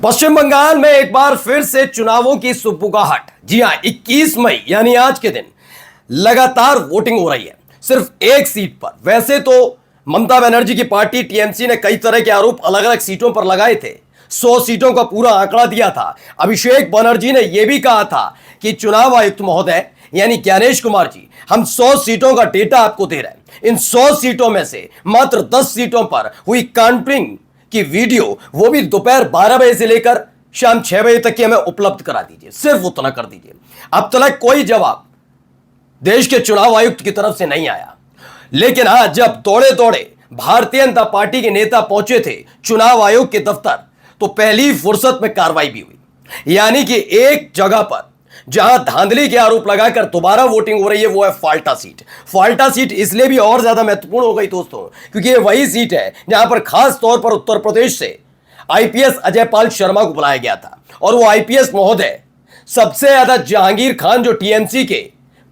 पश्चिम बंगाल में एक बार फिर से चुनावों की सुगबुगाहट। जी हां, 21 मई यानी आज के दिन लगातार वोटिंग हो रही है सिर्फ एक सीट पर। वैसे तो ममता बनर्जी की पार्टी टीएमसी ने कई तरह के आरोप अलग अलग सीटों पर लगाए थे, 100 सीटों का पूरा आंकड़ा दिया था। अभिषेक बनर्जी ने यह भी कहा था कि चुनाव आयुक्त महोदय यानी ज्ञानेश कुमार जी, हम 100 सीटों का डेटा आपको दे रहे हैं। इन 100 सीटों में से मात्र 10 सीटों पर हुई काउंटिंग की वीडियो, वो भी दोपहर 12 बजे से लेकर शाम 6 बजे तक की हमें उपलब्ध करा दीजिए। सिर्फ उतना कर दीजिए। अब तक कोई जवाब देश के चुनाव आयुक्त की तरफ से नहीं आया। लेकिन आज जब दौड़े दौड़े भारतीय जनता पार्टी के नेता पहुंचे थे चुनाव आयोग के दफ्तर, तो पहली फुर्सत में कार्रवाई भी हुई। यानी कि एक जगह पर जहां धांधली के आरोप लगाकर दोबारा वोटिंग हो रही है, वो है फाल्टा सीट। फाल्टा सीट इसलिए भी और ज्यादा महत्वपूर्ण हो गई दोस्तों, क्योंकि ये वही सीट है जहां पर खास तौर पर उत्तर प्रदेश से आईपीएस अजय पाल शर्मा को बुलाया गया था। और वो आईपीएस महोदय सबसे ज्यादा जहांगीर खान जो टीएमसी के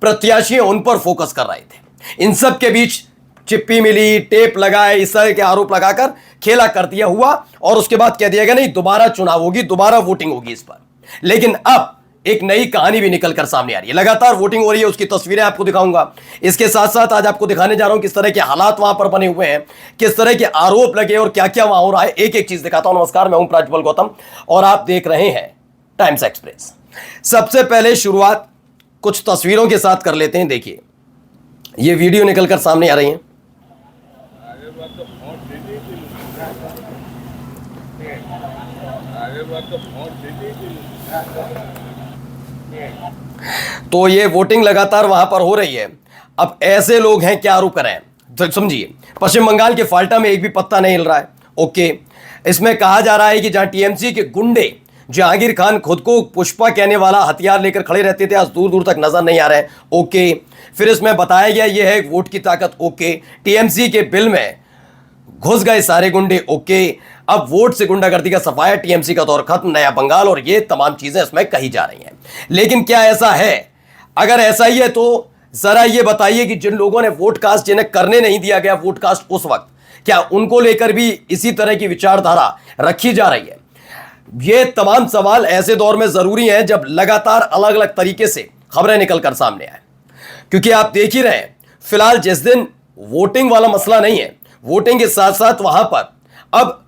प्रत्याशी हैं उन पर फोकस कर रहे थे। इन सब के बीच चिप्पी मिली, टेप लगाए, इस तरह के आरोप लगाकर खेला कर दिया हुआ और उसके बाद कह दिया गया नहीं, दोबारा चुनाव होगी, दोबारा वोटिंग होगी इस पर। लेकिन अब एक नई कहानी भी निकलकर सामने आ रही है। लगातार वोटिंग हो रही है, उसकी तस्वीरें आपको दिखाऊंगा। इसके साथ साथ आज आपको दिखाने जा रहा हूं किस तरह के हालात वहां पर बने हुए हैं, किस तरह के आरोप लगे और क्या क्या वहां हो रहा है। एक एक चीज दिखाता हूं। नमस्कार, मैं हूं प्राज्वल गौतम और आप देख रहे हैं टाइम्स एक्सप्रेस। सबसे पहले शुरुआत कुछ तस्वीरों के साथ कर लेते हैं। देखिए, ये वीडियो निकलकर सामने आ रही है। तो ये वोटिंग लगातार वहां पर हो रही है। अब ऐसे लोग हैं, क्या आरोप करें तो समझिए। पश्चिम बंगाल के फाल्टा में एक भी पत्ता नहीं हिल रहा है। ओके, इसमें कहा जा रहा है कि जहां टीएमसी के गुंडे जहांगीर खान खुद को पुष्पा कहने वाला हथियार लेकर खड़े रहते थे, आज दूर दूर तक नजर नहीं आ रहे हैं। ओके, फिर इसमें बताया गया यह है वोट की ताकत। ओके, टीएमसी के बिल में घुस गए सारे गुंडे। ओके, अब वोट से गुंडागर्दी का सफाया, टीएमसी का दौर खत्म, नया बंगाल, और ये तमाम चीजें इसमें कही जा रही हैं। लेकिन क्या ऐसा है? अगर ऐसा ही है तो जरा ये बताइए कि जिन लोगों ने वोट कास्ट, जिन्हें करने नहीं दिया गया वोट कास्ट उस वक्त, क्या उनको लेकर भी इसी तरह की विचारधारा रखी जा रही है? ये तमाम सवाल ऐसे दौर में जरूरी हैं जब लगातार अलग अलग तरीके से खबरें निकलकर सामने आए। क्योंकि आप देख ही रहे हैं, फिलहाल जिस दिन वोटिंग वाला मसला नहीं है, वोटिंग के साथ साथ वहां पर अब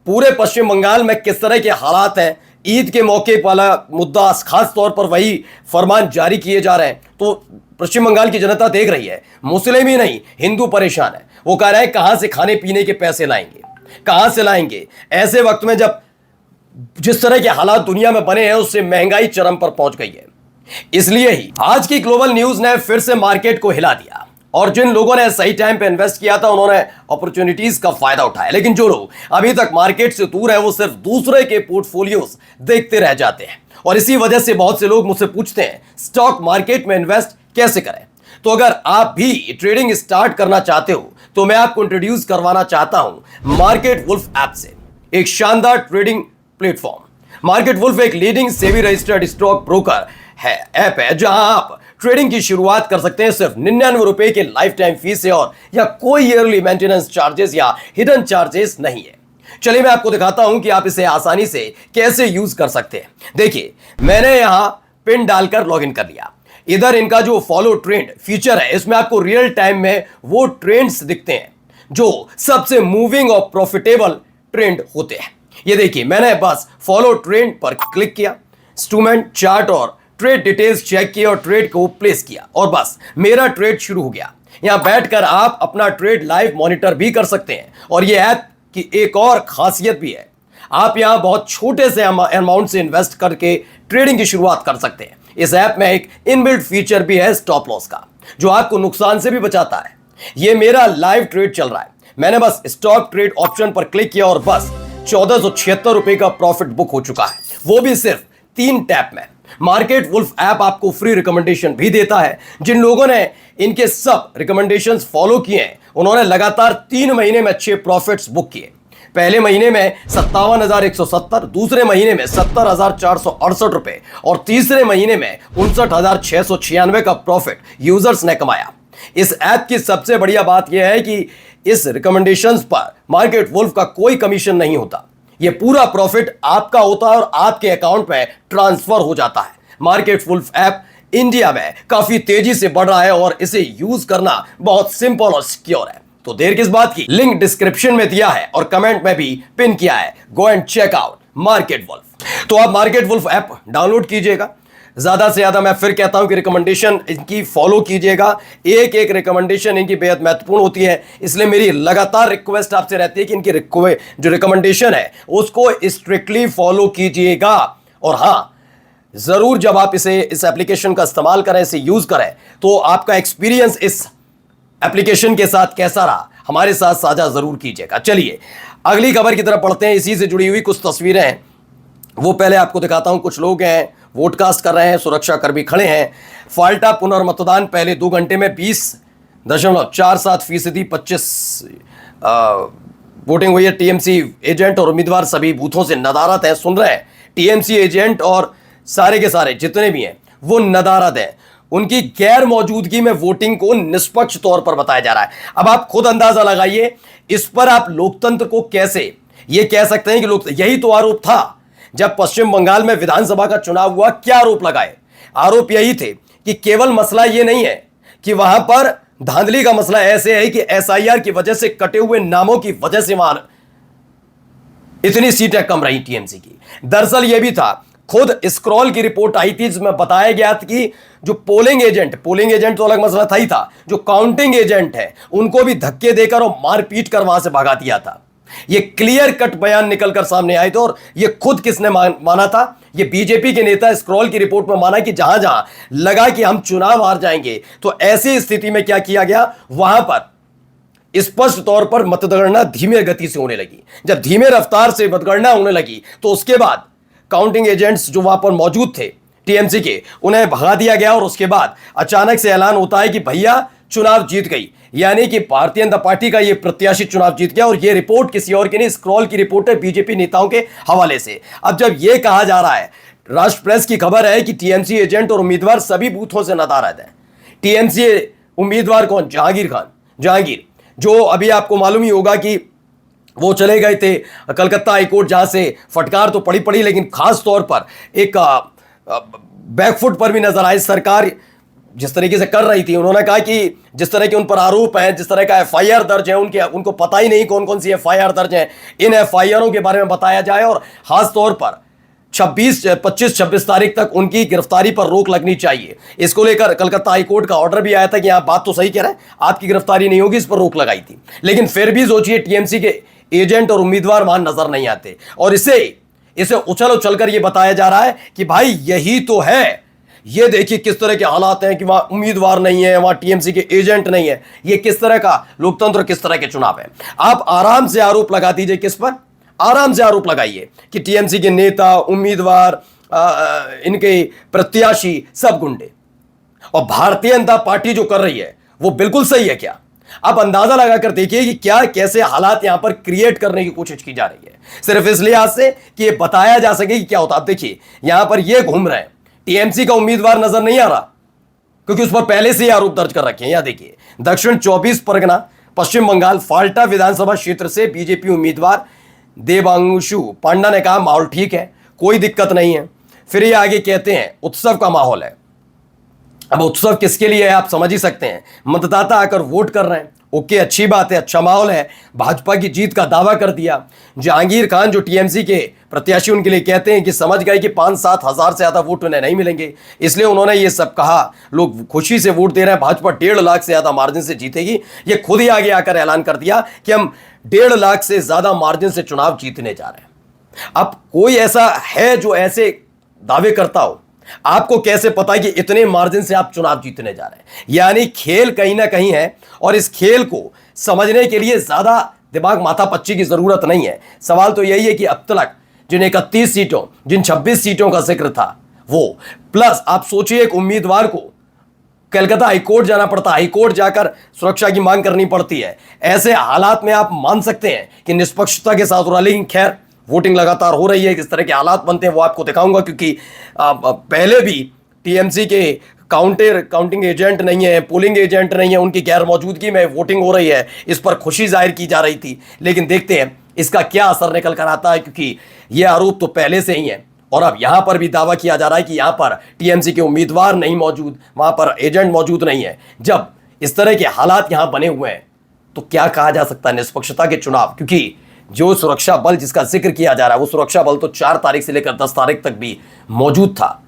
पूरे पश्चिम बंगाल में किस तरह के हालात हैं, ईद के मौके वाला मुद्दा, खास तौर पर वही फरमान जारी किए जा रहे हैं। तो पश्चिम बंगाल की जनता देख रही है, मुस्लिम ही नहीं हिंदू परेशान है। वो कह रहे हैं कहां से खाने पीने के पैसे लाएंगे, कहां से लाएंगे, ऐसे वक्त में जब जिस तरह के हालात दुनिया में बने हैं उससे महंगाई चरम पर पहुंच गई है। इसलिए ही आज की ग्लोबल न्यूज ने फिर से मार्केट को हिला दिया और जिन लोगों ने सही टाइम पे इन्वेस्ट किया था उन्होंने अपॉर्चुनिटीज का फायदा उठाया। लेकिन जो लोग अभी तक मार्केट से दूर है वो सिर्फ दूसरे के पोर्टफोलियोज देखते रह जाते हैं। और इसी वजह से बहुत से लोग मुझसे पूछते हैं स्टॉक मार्केट में इन्वेस्ट कैसे करें। तो अगर आप भी ट्रेडिंग स्टार्ट करना चाहते हो तो मैं आपको इंट्रोड्यूस करवाना चाहता हूं मार्केट वुल्फ ऐप से, एक शानदार ट्रेडिंग प्लेटफॉर्म। मार्केट वुल्फ एक leading SEBI registered stock broker है, ऐप है जहां आप ट्रेडिंग की शुरुआत कर सकते हैं सिर्फ 99 रुपए के लाइफ टाइम फीस से, और या कोई ईयरली मेंटेनेंस चार्जेस या हिडन चार्जेस नहीं है। चलिए मैं आपको दिखाता हूं कि आप इसे आसानी से कैसे यूज कर सकते हैं। देखिए, मैंने यहां पिन डालकर लॉगिन कर लिया। इधर इनका जो फॉलो ट्रेंड फीचर है, इसमें आपको रियल टाइम में वो ट्रेंड्स दिखते हैं जो सबसे मूविंग और प्रॉफिटेबल ट्रेंड होते हैं। ये देखिए, मैंने बस फॉलो ट्रेंड पर क्लिक किया, इंस्ट्रूमेंट चार्ट और ट्रेड डिटेल्स चेक किए और ट्रेड को प्लेस किया और बस मेरा ट्रेड शुरू हो गया। यहां बैठकर आप अपना ट्रेड लाइव मॉनिटर भी कर सकते हैं। और यह ऐप की एक और खासियत भी है, आप यहां बहुत छोटे से अमाउंट से इन्वेस्ट करके ट्रेडिंग की शुरुआत कर सकते हैं। इस ऐप में एक इनबिल्ट फीचर भी है स्टॉप लॉस का, जो आपको नुकसान से भी बचाता है। यह मेरा लाइव ट्रेड चल रहा है, मैंने बस स्टॉप ट्रेड ऑप्शन पर क्लिक किया और बस 1476 रुपए का प्रॉफिट बुक हो चुका है, वो भी सिर्फ 3 टैप में। मार्केट वुल्फ ऐप आपको फ्री रिकमेंडेशन भी देता है। जिन लोगों ने इनके सब रिकमेंडेशंस फॉलो किए हैं उन्होंने लगातार 3 महीने में अच्छे प्रॉफिट्स बुक किए। पहले महीने में 57,170, दूसरे महीने में 70,468 रुपए और तीसरे महीने में 59,696 का प्रॉफिट यूजर्स ने कमाया। इस ऐप की सबसे बढ़िया बात यह है कि इस रिकमेंडेशंस पर मार्केट वुल्फ का कोई कमीशन नहीं होता। ये पूरा प्रॉफिट आपका होता है और आपके अकाउंट में ट्रांसफर हो जाता है। मार्केट वुल्फ ऐप इंडिया में काफी तेजी से बढ़ रहा है और इसे यूज करना बहुत सिंपल और सिक्योर है। तो देर किस बात की, लिंक डिस्क्रिप्शन में दिया है और कमेंट में भी पिन किया है। Go and check out market wolf. तो आप मार्केट वुल्फ ऐप डाउनलोड कीजिएगा। ज्यादा से ज्यादा मैं फिर कहता हूं कि रिकमेंडेशन इनकी फॉलो कीजिएगा। एक एक रिकमेंडेशन इनकी बेहद महत्वपूर्ण होती है, इसलिए मेरी लगातार रिक्वेस्ट आपसे रहती है कि इनकी जो रिकमेंडेशन है उसको स्ट्रिक्टली फॉलो कीजिएगा। और हां, जरूर जब आप इस एप्लीकेशन का इस्तेमाल करें, इसे यूज करें, तो आपका एक्सपीरियंस इस एप्लीकेशन के साथ कैसा रहा हमारे साथ साझा जरूर कीजिएगा। चलिए अगली खबर की तरफ पढ़ते हैं। इसी से जुड़ी हुई कुछ तस्वीरें हैं, वो पहले आपको दिखाता हूं। कुछ लोग हैं वोट कास्ट कर रहे हैं, सुरक्षाकर्मी खड़े हैं। फाल्टा पुनर्मतदान पहले 2 घंटे में 20.47% 25 वोटिंग हुई है। टीएमसी एजेंट और उम्मीदवार सभी बूथों से नदारद हैं। सुन रहे हैं, टीएमसी एजेंट और सारे के सारे जितने भी हैं वो नदारद हैं। उनकी गैर मौजूदगी में वोटिंग को निष्पक्ष तौर पर बताया जा रहा है। अब आप खुद अंदाजा लगाइए, इस पर आप लोकतंत्र को कैसे ये कह सकते हैं कि यही तो आरोप था जब पश्चिम बंगाल में विधानसभा का चुनाव हुआ। क्या आरोप लगाए? आरोप यही थे कि केवल मसला ये नहीं है कि वहां पर धांधली का मसला ऐसे है कि एसआईआर की वजह से कटे हुए नामों की वजह से वहां इतनी सीटें कम रही टीएमसी की। दरअसल यह भी था, खुद स्क्रॉल की रिपोर्ट आई थी जिसमें बताया गया था कि जो पोलिंग एजेंट तो अलग मसला था ही था, जो काउंटिंग एजेंट है उनको भी धक्के देकर और मारपीट कर वहां से भगा दिया था। ये क्लियर कट बयान निकलकर सामने आए थे और ये खुद किसने माना था? ये बीजेपी के नेता स्क्रॉल की रिपोर्ट में माना कि जहां जहां लगा कि हम चुनाव हार जाएंगे, तो ऐसी स्थिति में क्या किया गया, वहां पर स्पष्ट तौर पर मतगणना धीमे गति से होने लगी। जब धीमे रफ्तार से मतगणना होने लगी तो उसके बाद काउंटिंग एजेंट्स जो वहां पर मौजूद थे टीएमसी के, उन्हें भगा दिया गया और उसके बाद अचानक से ऐलान होता है कि भैया चुनाव जीत गई, यानी कि भारतीय जनता पार्टी का यह प्रत्याशी चुनाव जीत गया। और यह रिपोर्ट किसी और की नहीं, स्क्रॉल की रिपोर्ट है बीजेपी नेताओं के हवाले से। अब जब यह कहा जा रहा है, राष्ट्र प्रेस की खबर है कि टीएमसी एजेंट और उम्मीदवार सभी बूथों से नदारद हैं। टीएमसी उम्मीदवार कौन? जहांगीर खान, जहांगीर, जो अभी आपको मालूम ही होगा कि वो चले गए थे कलकत्ता हाईकोर्ट, जहां से फटकार तो पड़ी, लेकिन खास तौर पर एक बैकफुट पर भी नजर आई सरकार जिस तरीके से कर रही थी। उन्होंने कहा कि जिस तरह के उन पर आरोप हैं, जिस तरह का एफआईआर दर्ज है, उनको पता ही नहीं कौन कौन सी एफआईआर दर्ज है। इन एफआईआरों के बारे में बताया जाए और खास तौर पर 25-26 तारीख तक उनकी गिरफ्तारी पर रोक लगनी चाहिए। इसको लेकर कलकत्ता हाईकोर्ट का ऑर्डर भी आया था कि आप बात तो सही कह रहे हैं, आपकी गिरफ्तारी नहीं होगी, इस पर रोक लगाई थी। लेकिन फिर भी सोचिए, टीएमसी के एजेंट और उम्मीदवार वहां नजर नहीं आते और इसे उछल कर यह बताया जा रहा है कि भाई यही तो है। ये देखिए किस तरह के हालात हैं कि वहां उम्मीदवार नहीं है, वहां टीएमसी के एजेंट नहीं है। ये किस तरह का लोकतंत्र, किस तरह के चुनाव है। आप आराम से आरोप लगा दीजिए, किस पर? आराम से आरोप लगाइए कि टीएमसी के नेता, उम्मीदवार, इनके प्रत्याशी सब गुंडे। और भारतीय जनता पार्टी जो कर रही है वो बिल्कुल सही है क्या? आप अंदाजा लगाकर देखिए कि क्या कैसे हालात यहां पर क्रिएट करने की कोशिश की जा रही है, सिर्फ इस लिहाज से कि ये बताया जा सके कि क्या होता। आप देखिए यहां पर ये घूम रहे हैं, टीएमसी का उम्मीदवार नजर नहीं आ रहा क्योंकि उस पर पहले से ही आरोप दर्ज कर रखे हैं। यहां देखिए, दक्षिण 24 परगना पश्चिम बंगाल फाल्टा विधानसभा क्षेत्र से बीजेपी उम्मीदवार देवांशु पांडा ने कहा माहौल ठीक है, कोई दिक्कत नहीं है। फिर ये आगे कहते हैं उत्सव का माहौल है। अब उत्सव किसके लिए है आप समझ ही सकते हैं, मतदाता आकर वोट कर रहे हैं, ओके, अच्छी बात है, अच्छा माहौल है। भाजपा की जीत का दावा कर दिया। जहांगीर खान जो टीएमसी के प्रत्याशी, उनके लिए कहते हैं कि समझ गए कि 5-7 हजार से ज्यादा वोट उन्हें नहीं मिलेंगे, इसलिए उन्होंने ये सब कहा। लोग खुशी से वोट दे रहे हैं, भाजपा 1.5 लाख से ज्यादा मार्जिन से जीतेगी। ये खुद ही आगे आकर ऐलान कर दिया कि हम 1.5 लाख से ज्यादा मार्जिन से चुनाव जीतने जा रहे हैं। अब कोई ऐसा है जो ऐसे दावे करता हो? आपको कैसे पता है कि इतने मार्जिन से आप चुनाव जीतने जा रहे हैं? यानी खेल कहीं ना कहीं है और इस खेल को समझने के लिए ज्यादा दिमाग माथा पच्ची की जरूरत नहीं है। सवाल तो यही है कि अब तक जिन 31 सीटों, जिन 26 सीटों का जिक्र था वो, प्लस आप सोचिए एक उम्मीदवार को कलकत्ता हाईकोर्ट जाना पड़ता, हाईकोर्ट जाकर सुरक्षा की मांग करनी पड़ती है। ऐसे हालात में आप मान सकते हैं कि निष्पक्षता के साथ हो रहा। लेकिन खैर, वोटिंग लगातार हो रही है, किस तरह के हालात बनते हैं वो आपको दिखाऊंगा, क्योंकि पहले भी टीएमसी के काउंटिंग एजेंट नहीं है, पोलिंग एजेंट नहीं है, उनकी गैर मौजूदगी में वोटिंग हो रही है, इस पर खुशी जाहिर की जा रही थी। लेकिन देखते हैं इसका क्या असर निकल कर आता है, क्योंकि यह आरोप तो पहले से ही है और अब यहां पर भी दावा किया जा रहा है कि यहां पर टीएमसी के उम्मीदवार नहीं मौजूद, वहां पर एजेंट मौजूद नहीं है। जब इस तरह के हालात यहां बने हुए हैं तो क्या कहा जा सकता है निष्पक्षता के चुनाव, क्योंकि जो सुरक्षा बल जिसका जिक्र किया जा रहा है वो सुरक्षा बल तो 4 तारीख से लेकर 10 तारीख तक भी मौजूद था,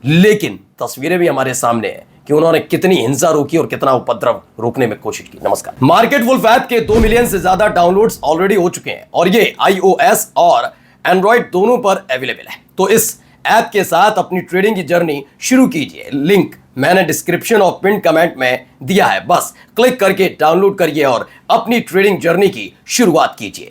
लेकिन तस्वीरें भी हमारे सामने है कि उन्होंने कितनी हिंसा रोकी और कितना उपद्रव रोकने में कोशिश की। नमस्कार। मार्केट वुल्फ ऐप के 2 मिलियन से ज्यादा डाउनलोड्स ऑलरेडी हो चुके हैं और ये iOS और एंड्रॉइड दोनों पर अवेलेबल है। तो इस ऐप के साथ अपनी ट्रेडिंग की जर्नी शुरू कीजिए। लिंक मैंने डिस्क्रिप्शन और पिन कमेंट में दिया है, बस क्लिक करके डाउनलोड करिए और अपनी ट्रेडिंग जर्नी की शुरुआत कीजिए।